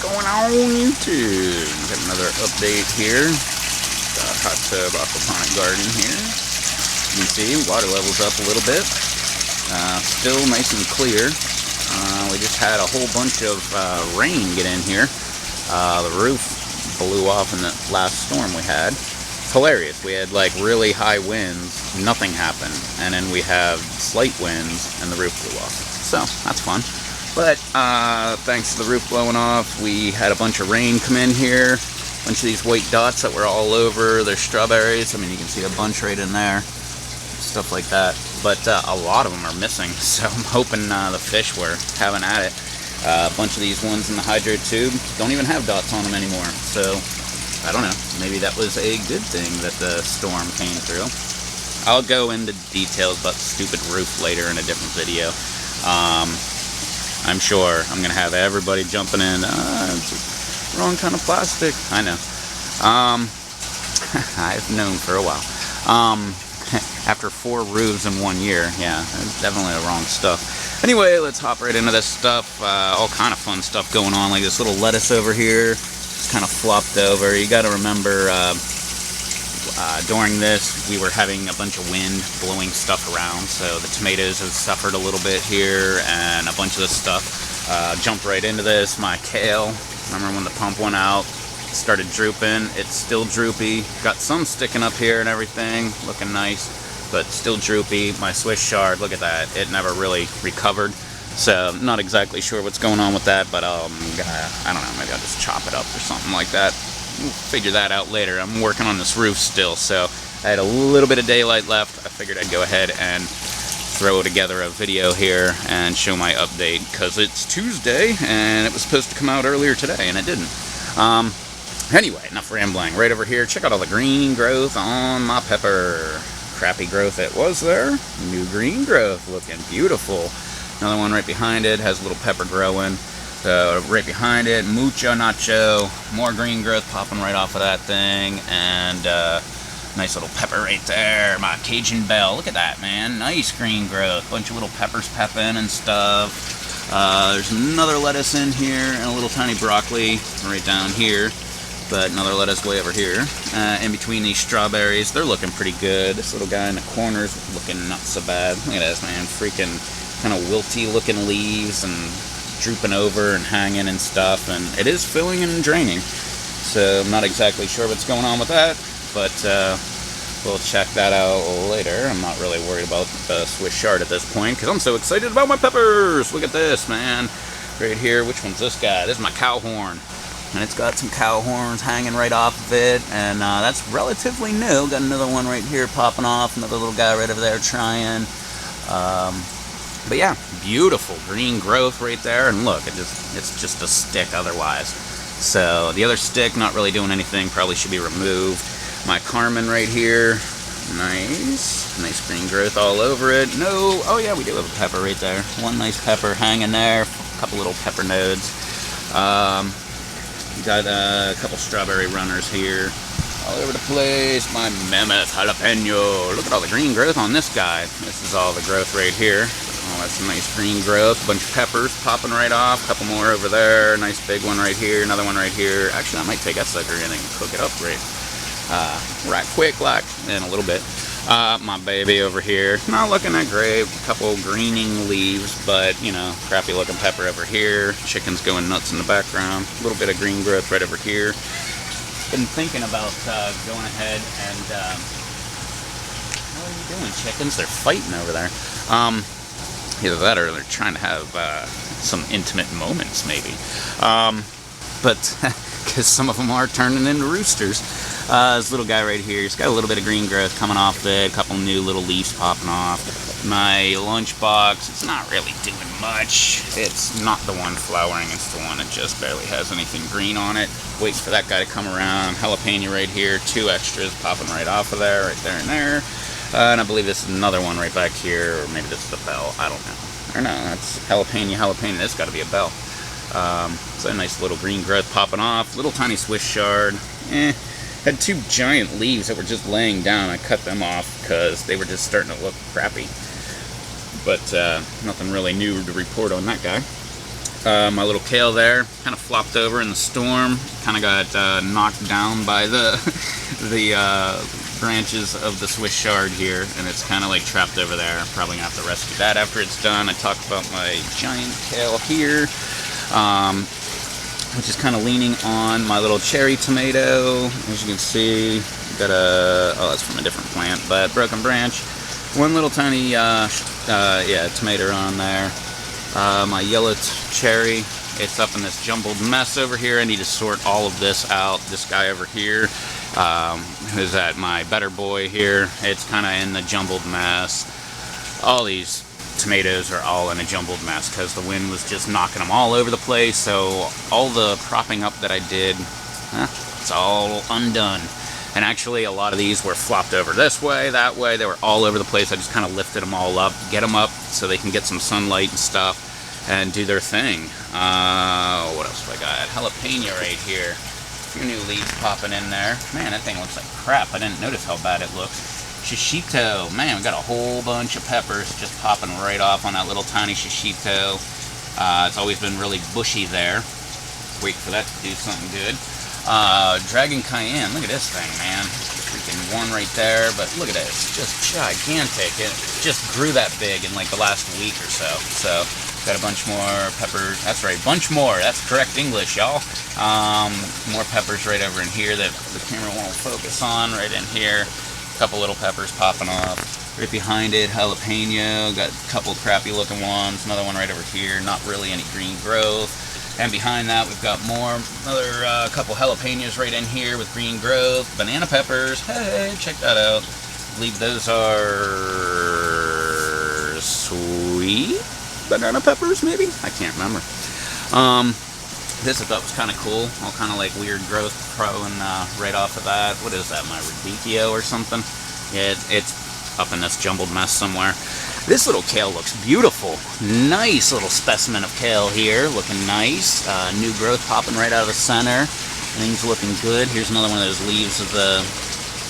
going on YouTube? Got another update here. Got hot tub aquaponic garden here. You can see water level's up a little bit. Still nice and clear. We just had a whole bunch of rain get in here. The roof blew off in the last storm we had. It's hilarious. We had like really high winds, nothing happened, and then we have slight winds and the roof blew off. So that's fun. But thanks to the roof blowing off, we had a bunch of rain come in here. A bunch of these white dots that were all over. They're strawberries. I mean, you can see a bunch right in there. Stuff like that. But a lot of them are missing. So I'm hoping the fish were having at it. A bunch of these ones in the hydro tube don't even have dots on them anymore. So I don't know. Maybe that was a good thing that the storm came through. I'll go into details about the stupid roof later in a different video. I'm sure I'm gonna have everybody jumping in. It's the wrong kind of plastic. I know. I've known for a while. After 4 roofs in 1 year, yeah, definitely the wrong stuff. Anyway, let's hop right into this stuff. All kind of fun stuff going on, like this little lettuce over here. It's kind of flopped over. You got to remember, during this, we were having a bunch of wind blowing stuff around, so the tomatoes have suffered a little bit here, and a bunch of this stuff jumped right into this. My kale, remember when the pump went out, started drooping. It's still droopy. Got some sticking up here and everything, looking nice, but still droopy. My Swiss chard, look at that. It never really recovered. So I'm not exactly sure what's going on with that, but I don't know, maybe I'll just chop it up or something like that. We'll figure that out later. I'm working on this roof still, so I had a little bit of daylight left. I figured I'd go ahead and throw together a video here and show my update, because it's Tuesday and it was supposed to come out earlier today and it didn't. Anyway, enough rambling. Right over here, check out all the green growth on my pepper. Crappy growth it was there. New green growth, looking beautiful. Another one right behind it has a little pepper growing. So right behind it, mucho nacho, more green growth popping right off of that thing, and nice little pepper right there. My Cajun bell, look at that, man. Nice green growth, bunch of little peppers pepping and stuff. There's another lettuce in here and a little tiny broccoli right down here. But another lettuce way over here. In between these strawberries, they're looking pretty good. This little guy in the corner's looking not so bad. Look at this, man. Freaking kind of wilty looking leaves and drooping over and hanging and stuff. And it is filling and draining. So I'm not exactly sure what's going on with that. But we'll check that out later. I'm not really worried about the Swiss chard at this point, because I'm so excited about my peppers. Look at this, man. Right here. Which one's this guy? This is my cow horn. And it's got some cow horns hanging right off of it, and that's relatively new. Got another one right here popping off, another little guy right over there trying. But yeah, beautiful green growth right there, and look, it's just a stick otherwise. So the other stick not really doing anything, probably should be removed. My Carmen right here, nice green growth all over it. No, oh yeah, we do have a pepper right there. One nice pepper hanging there, a couple little pepper nodes. Got a couple strawberry runners here all over the place. My mammoth jalapeno. Look at all the green growth on this guy. This is all the growth right here. Oh, that's a nice green growth. A bunch of peppers popping right off. A couple more over there. Nice big one right here. Another one right here. Actually, I might take that sucker in and cook it up right quick, like in a little bit. My baby over here, not looking that great. A couple greening leaves, but you know, crappy looking pepper over here. Chicken's going nuts in the background. A little bit of green growth right over here. Been thinking about going ahead and what are you doing, chickens? They're fighting over there. Either that or they're trying to have some intimate moments, maybe. But because some of them are turning into roosters. This little guy right here, he's got a little bit of green growth coming off it, a couple new little leaves popping off. My lunchbox, it's not really doing much. It's not the one flowering, it's the one that just barely has anything green on it. Wait for that guy to come around. Jalapeno right here, 2 extras popping right off of there, right there and there. And I believe this is another one right back here, or maybe this is a bell, I don't know. Or no, that's jalapeno, this got to be a bell. So a nice little green growth popping off, little tiny Swiss chard. Had 2 giant leaves that were just laying down. I cut them off because they were just starting to look crappy. But nothing really new to report on that guy. My little kale there kind of flopped over in the storm. Kind of got knocked down by the branches of the Swiss chard here, and it's kind of like trapped over there. Probably gonna have to rescue that after it's done. I talked about my giant kale here, which is kind of leaning on my little cherry tomato. As you can see, got a, oh, that's from a different plant, but broken branch. One little tiny, tomato on there. My yellow cherry, it's up in this jumbled mess over here. I need to sort all of this out. This guy over here, who's at my better boy here, it's kind of in the jumbled mess. All these tomatoes are all in a jumbled mess because the wind was just knocking them all over the place. So all the propping up that I did, it's all undone. And actually, a lot of these were flopped over this way, that way. They were all over the place. I just kind of lifted them all up, get them up so they can get some sunlight and stuff and do their thing. What else have I got? Jalapeno right here. A few new leaves popping in there. Man, that thing looks like crap. I didn't notice how bad it looks. Shishito. Man, we got a whole bunch of peppers just popping right off on that little tiny shishito. It's always been really bushy there. Wait for that to do something good. Dragon Cayenne, look at this thing, man. Freaking one right there, but look at it, it's just gigantic. It just grew that big in like the last week or so. So, got a bunch more peppers. That's right, bunch more. That's correct English, y'all. More peppers right over in here that the camera won't focus on, right in here. A couple little peppers popping off. Right behind it, jalapeno. Got a couple crappy looking ones. Another one right over here, not really any green growth. And behind that, we've got more, another couple jalapenos right in here with green growth. Banana peppers, hey, check that out. I believe those are sweet banana peppers, maybe? I can't remember. This I thought was kind of cool. All kind of like weird growth growing right off of that. What is that, my radicchio or something? Yeah, it's up in this jumbled mess somewhere. This little kale looks beautiful. Nice little specimen of kale here, looking nice. New growth popping right out of the center. Things looking good. Here's another one of those leaves of the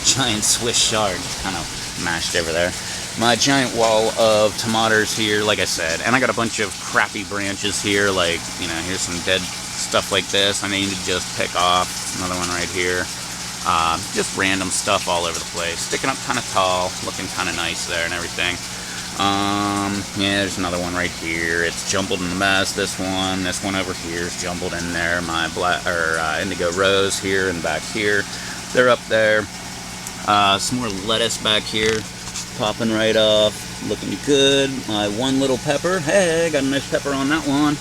giant Swiss chard, kind of mashed over there. My giant wall of tomatoes here, like I said, and I got a bunch of crappy branches here, like, you know, here's some dead stuff like this I need to just pick off. Another one right here. Just random stuff all over the place. Sticking up kind of tall, looking kind of nice there and everything. Yeah, there's another one right here. It's jumbled in the mess. This one over here is jumbled in there. My black indigo rose here and back here, they're up there. Some more lettuce back here, popping right off, looking good. My one little pepper, hey, got a nice pepper on that one,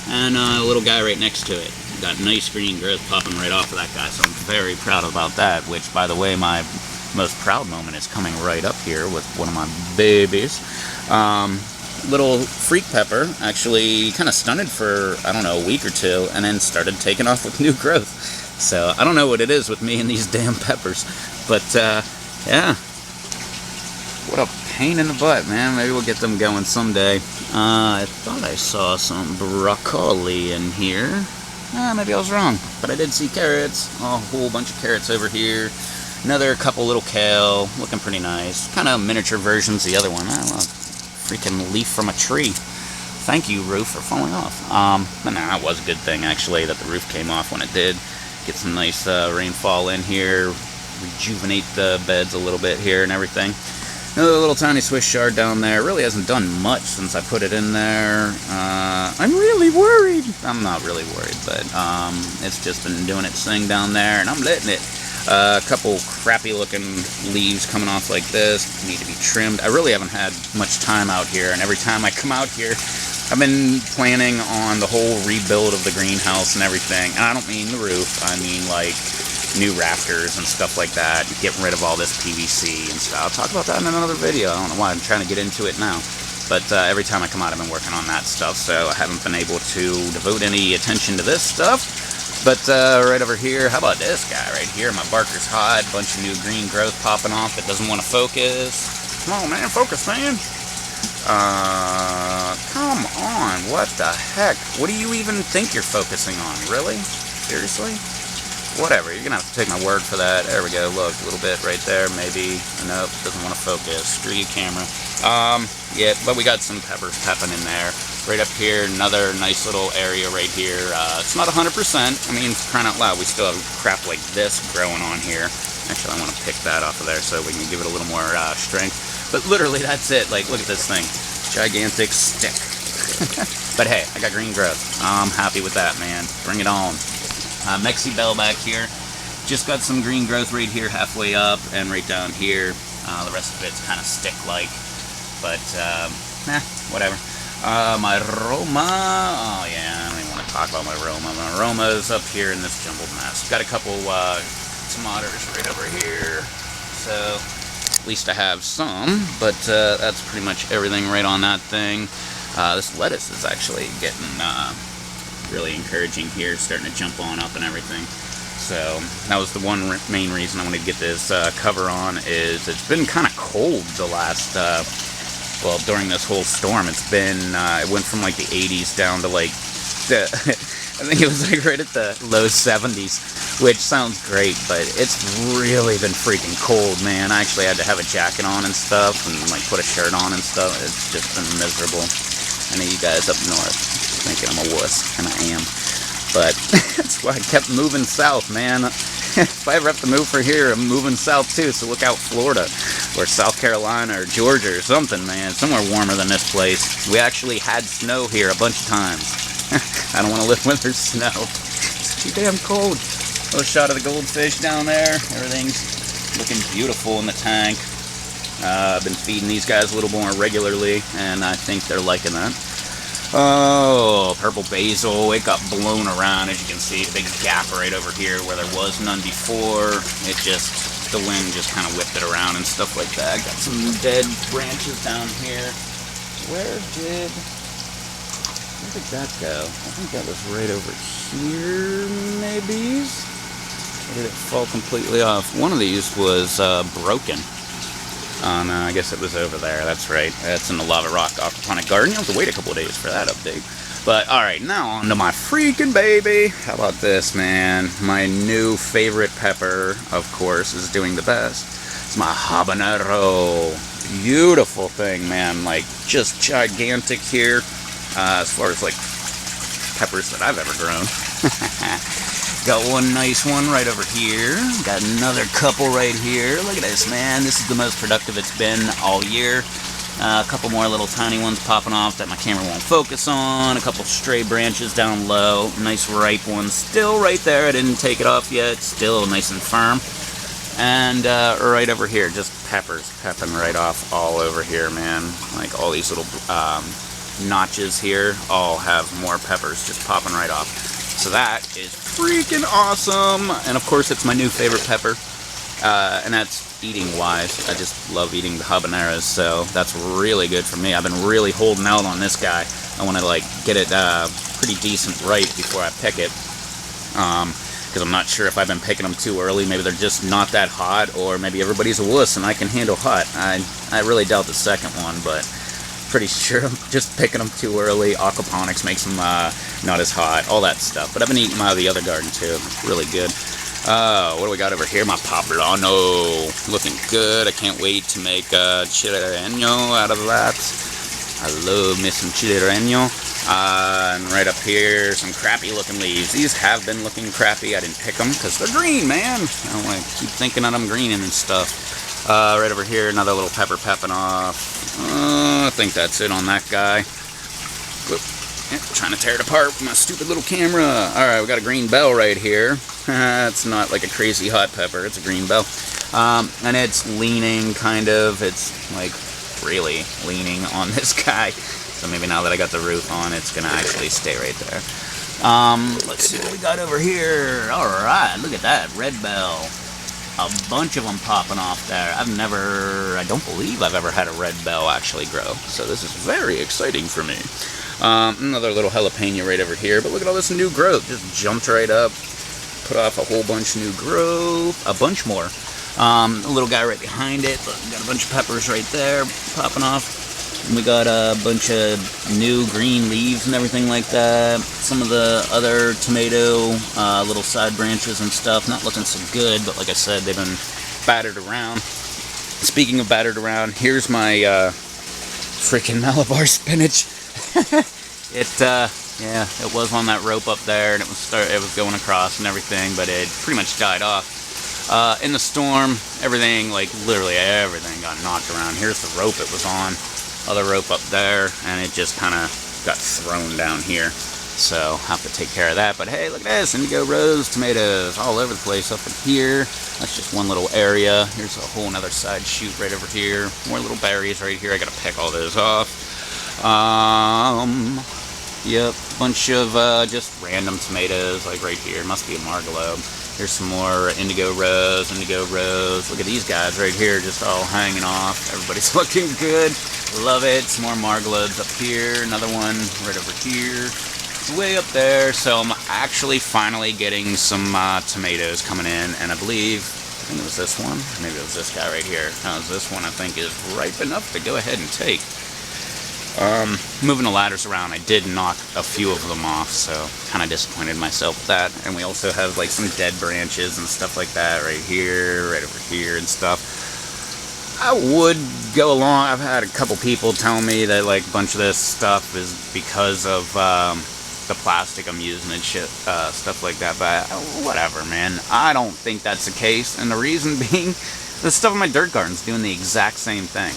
and a little guy right next to it. Got nice green growth popping right off of that guy, so I'm very proud about that. Which, by the way, my most proud moment is coming right up here with one of my babies. Little freak pepper actually kind of stunted for, I don't know, a week or two, and then started taking off with new growth. So I don't know what it is with me and these damn peppers, but yeah, what a pain in the butt, man. Maybe we'll get them going someday. I thought I saw some broccoli in here. Maybe I was wrong, but I did see carrots. A whole bunch of carrots over here. Another couple little kale, looking pretty nice. Kind of miniature versions of the other one. I don't know, freaking leaf from a tree. Thank you, roof, for falling off. But no, that was a good thing, actually, that the roof came off when it did. Get some nice rainfall in here, rejuvenate the beds a little bit here and everything. Another little tiny Swiss chard down there. Really hasn't done much since I put it in there. I'm really worried. I'm not really worried, but it's just been doing its thing down there, and I'm letting it. A couple crappy looking leaves coming off like this, need to be trimmed. I really haven't had much time out here, and every time I come out here, I've been planning on the whole rebuild of the greenhouse and everything. And I don't mean the roof, I mean like new rafters and stuff like that, getting rid of all this PVC and stuff. I'll talk about that in another video. I don't know why I'm trying to get into it now. But every time I come out, I've been working on that stuff, so I haven't been able to devote any attention to this stuff. But right over here, how about this guy right here? My Barker's Hide, bunch of new green growth popping off that doesn't want to focus. Come on, man, focus, man. Come on, what the heck? What do you even think you're focusing on? Really? Seriously? Whatever, you're gonna have to take my word for that. There we go, look, a little bit right there, maybe. Nope, doesn't want to focus. Screw you, camera. Yeah, but we got some peppers pepping in there. Right up here, another nice little area right here. It's not 100%. I mean, crying out loud, we still have crap like this growing on here. Actually, I want to pick that off of there so we can give it a little more strength. But literally, that's it. Like, look at this thing. Gigantic stick. But hey, I got green growth. I'm happy with that, man. Bring it on. Mexi Bell back here. Just got some green growth right here, halfway up, and right down here. The rest of it's kind of stick-like. But, whatever. My Roma, oh yeah, I don't even want to talk about my Roma. My Roma is up here in this jumbled mess. Got a couple tomatoes right over here, so at least I have some, but that's pretty much everything right on that thing. This lettuce is actually getting really encouraging here, starting to jump on up and everything. So that was the one main reason I wanted to get this cover on, is it's been kind of cold the last well, during this whole storm. It's been, it went from like the 80s down to like, I think it was like right at the low 70s, which sounds great, but it's really been freaking cold, man. I actually had to have a jacket on and stuff, and like put a shirt on and stuff. It's just been miserable. I know you guys up north thinking I'm a wuss, and I am. But that's why I kept moving south, man. If I ever have to move for here, I'm moving south too, so look out Florida, or South Carolina, or Georgia, or something, man. Somewhere warmer than this place. We actually had snow here a bunch of times. I don't want to live when there's snow. It's too damn cold. Little shot of the goldfish down there. Everything's looking beautiful in the tank. I've been feeding these guys a little more regularly, and I think they're liking that. Oh, purple basil, it got blown around, as you can see, big gap right over here where there was none before. It just, the wind just kind of whipped it around and stuff like that. Got some dead branches down here. Where did that go? I think that was right over here, maybe? Or did it fall completely off? One of these was broken. No, I guess it was over there. That's right. That's in the Lava Rock Aquaponic Garden. You have to wait a couple of days for that update. But, alright, now on to my freaking baby. How about this, man? My new favorite pepper, of course, is doing the best. It's my habanero. Beautiful thing, man. Like, just gigantic here. As far as, like, peppers that I've ever grown. Got one nice one right over here. Got another couple right here. Look at this, man. This is the most productive it's been all year. A couple more little tiny ones popping off that my camera won't focus on. A couple stray branches down low. Nice ripe one still right there. I didn't take it off yet. Still nice and firm. And right over here, just peppers pepping right off all over here, man. Like all these little notches here all have more peppers just popping right off. So that is freaking awesome. And of course, it's my new favorite pepper. And that's eating wise. I just love eating the habaneros, so that's really good for me. I've been really holding out on this guy. I want to like get it pretty decent ripe before I pick it. Because I'm not sure if I've been picking them too early. Maybe they're just not that hot, or maybe everybody's a wuss and I can handle hot. I really doubt the second one, but pretty sure I'm just picking them too early. Aquaponics makes them not as hot, all that stuff. But I've been eating them out of the other garden too. Really good. What do we got over here? My poblano. Looking good. I can't wait to make chile relleno out of that. I love me some chile relleno. And right up here, some crappy looking leaves. These have been looking crappy. I didn't pick them because they're green, man. I don't want to keep thinking that I'm greening and stuff. Right over here, another little pepper pepping off. I think that's it on that guy. Whoop. Yeah, trying to tear it apart with my stupid little camera. Alright, we got a green bell right here. It's not like a crazy hot pepper, it's a green bell. And it's leaning, kind of. It's like really leaning on this guy. So maybe now that I got the roof on, it's going to actually stay right there. Let's see what we got over here. Alright, look at that. Red bell. A bunch of them popping off there. I don't believe I've ever had a red bell actually grow. So this is very exciting for me. Another little jalapeno right over here. But look at all this new growth. Just jumped right up. Put off a whole bunch of new growth. A bunch more. A little guy right behind it. Look, got a bunch of peppers right there popping off. And we got a bunch of new green leaves and everything like that. Some of the other tomato little side branches and stuff, not looking so good, but like I said, they've been battered around. Speaking of battered around, here's my freaking Malabar spinach. yeah, it was on that rope up there, and it was going across and everything, but it pretty much died off. In the storm, everything, like literally everything got knocked around. Here's the rope it was on, other rope up there, and it just kind of got thrown down here. So have to take care of that. But hey, look at this, indigo rose tomatoes all over the place up in here. That's just one little area. Here's a whole another side shoot right over here. More little berries right here. I gotta pick all those off. Yep, bunch of just random tomatoes like right here. Must be a margalobe. Here's some more indigo rose, indigo rose. Look at these guys right here, just all hanging off. Everybody's looking good. Love it. Some more margalobes up here. Another one right over here. Way up there. So I'm actually finally getting some tomatoes coming in, and I think it was this one. Maybe it was this guy right here. No, this one I think is ripe enough to go ahead and take. Moving the ladders around, I did knock a few of them off, so kind of disappointed myself with that. And we also have like some dead branches and stuff like that right here, right over here and stuff. I would go along. I've had a couple people tell me that like a bunch of this stuff is because of the plastic I'm using and shit, stuff like that, but whatever, man. I don't think that's the case, and the reason being, the stuff in my dirt garden's doing the exact same thing.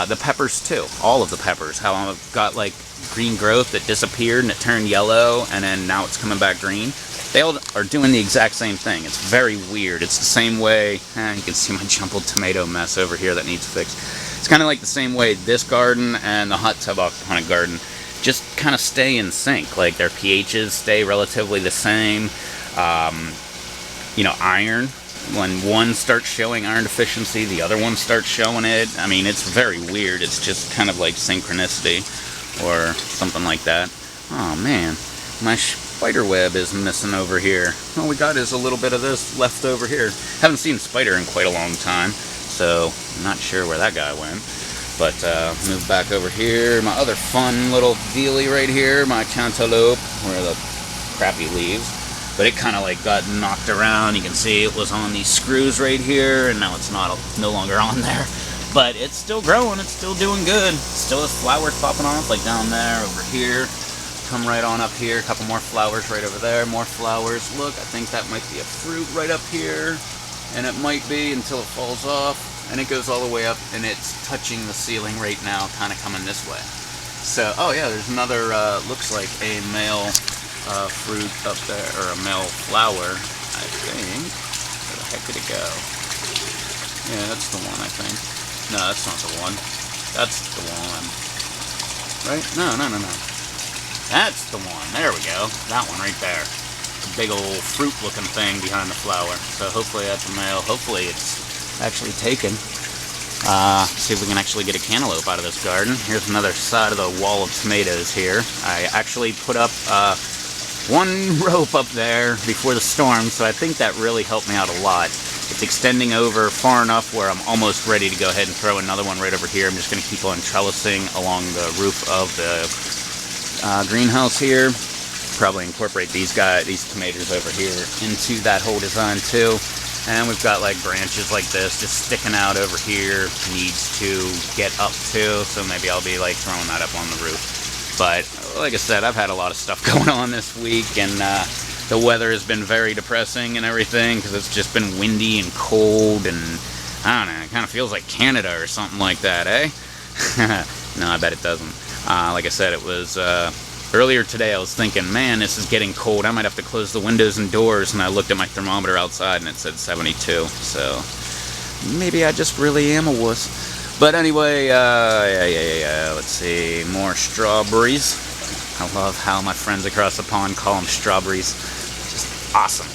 The peppers too, all of the peppers, how I've got like green growth that disappeared and it turned yellow, and then now it's coming back green. They all are doing the exact same thing. It's very weird. It's the same way, you can see my jumbled tomato mess over here that needs fixed. It's kind of like the same way this garden and the hot tub aquaponic garden just kind of stay in sync. Like their pHs stay relatively the same. You know, iron, when one starts showing iron deficiency, the other one starts showing it. I mean, it's very weird. It's just kind of like synchronicity or something like that. Oh man, my spider web is missing over here. All we got is a little bit of this left over here. Haven't seen a spider in quite a long time, so I'm not sure where that guy went. But move back over here. My other fun little dealie right here, my cantaloupe, where the crappy leaves. But it kind of like got knocked around. You can see it was on these screws right here, and now it's no longer on there. But it's still growing. It's still doing good. Still has flowers popping off, like down there, over here. Come right on up here. A couple more flowers right over there. More flowers. Look, I think that might be a fruit right up here, and it might be until it falls off. And it goes all the way up, and it's touching the ceiling right now, kind of coming this way. So, oh yeah, there's another, looks like a male fruit up there, or a male flower, I think. Where the heck did it go? Yeah, that's the one, I think. No, that's not the one. That's the one. Right? No. That's the one. There we go. That one right there. The big old fruit-looking thing behind the flower. So hopefully that's a male. Hopefully it's actually taken. See if we can actually get a cantaloupe out of this garden. Here's another side of the wall of tomatoes here. I actually put up one rope up there before the storm, so I think that really helped me out a lot. It's extending over far enough where I'm almost ready to go ahead and throw another one right over here. I'm just going to keep on trellising along the roof of the greenhouse here. Probably incorporate these tomatoes over here into that whole design too. And we've got like branches like this just sticking out over here, needs to get up to, so maybe I'll be like throwing that up on the roof. But like I said, I've had a lot of stuff going on this week, and the weather has been very depressing and everything because it's just been windy and cold, and I don't know, it kind of feels like Canada or something like that, eh? No, I bet it doesn't. Like I said, it was earlier today I was thinking, man, this is getting cold. I might have to close the windows and doors, and I looked at my thermometer outside and it said 72. So maybe I just really am a wuss. But anyway, yeah. Let's see, more strawberries. I love how my friends across the pond call them strawberries. Just awesome.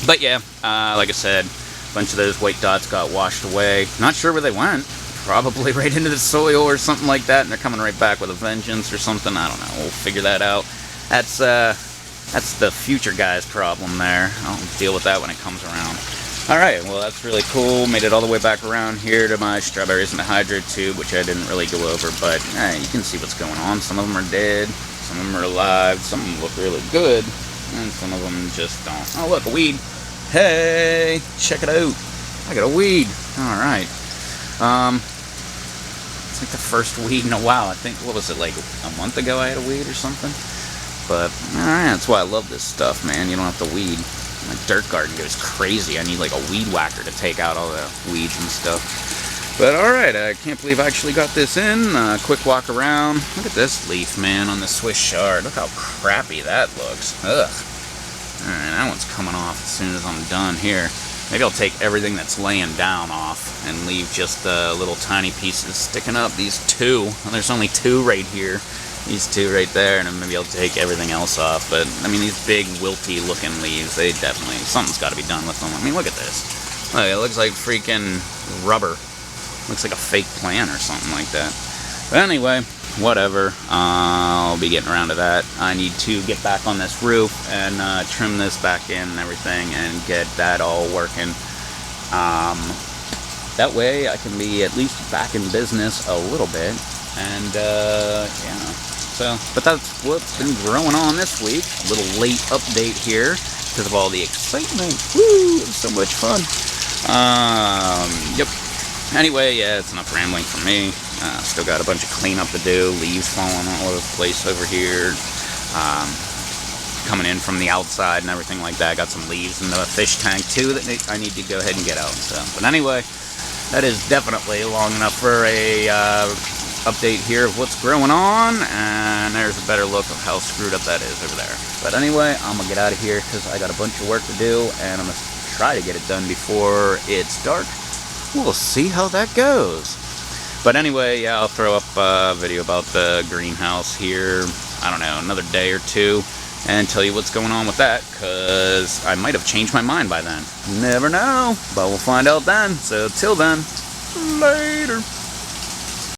But yeah, like I said, a bunch of those white dots got washed away. Not sure where they went. Probably right into the soil or something like that, and they're coming right back with a vengeance or something. I don't know. We'll figure that out. That's the future guy's problem there. I'll deal with that when it comes around. Alright, well that's really cool. Made it all the way back around here to my strawberries in the hydro tube, which I didn't really go over, but you can see what's going on. Some of them are dead, some of them are alive, some of them look really good, and some of them just don't. Oh look, a weed. Hey, check it out. I got a weed. Alright. It's like the first weed in a while. I think, what was it, like a month ago I had a weed or something? But, that's why I love this stuff, man. You don't have to weed. My dirt garden goes crazy. I need like a weed whacker to take out all the weeds and stuff. But alright, I can't believe I actually got this in. Quick walk around. Look at this leaf, man, on the Swiss chard. Look how crappy that looks. Ugh. Alright, that one's coming off as soon as I'm done here. Maybe I'll take everything that's laying down off and leave just the little tiny pieces sticking up. These two. Well, there's only two right here. These two right there, and then maybe I'll take everything else off. But, I mean, these big, wilty looking leaves, they definitely, something's got to be done with them. I mean, look at this. Look, it looks like freaking rubber. Looks like a fake plant or something like that. But anyway, whatever. I'll be getting around to that. I need to get back on this roof and trim this back in and everything and get that all working. That way I can be at least back in business a little bit. And, yeah. So, but that's what's been growing on this week. A little late update here because of all the excitement. Woo! It was so much fun. Yep. Anyway, yeah, it's enough rambling for me. Still got a bunch of cleanup to do. Leaves falling all over the place over here. Coming in from the outside and everything like that. Got some leaves in the fish tank too that I need to go ahead and get out. So, but anyway, that is definitely long enough for a update here of what's growing on. And there's a better look of how screwed up that is over there. But anyway, I'm gonna get out of here because I got a bunch of work to do, and I'm gonna try to get it done before it's dark. We'll see how that goes. But anyway, yeah, I'll throw up a video about the greenhouse here, I don't know, another day or two, and tell you what's going on with that, because I might have changed my mind by then. Never know, but we'll find out then. So till then, later.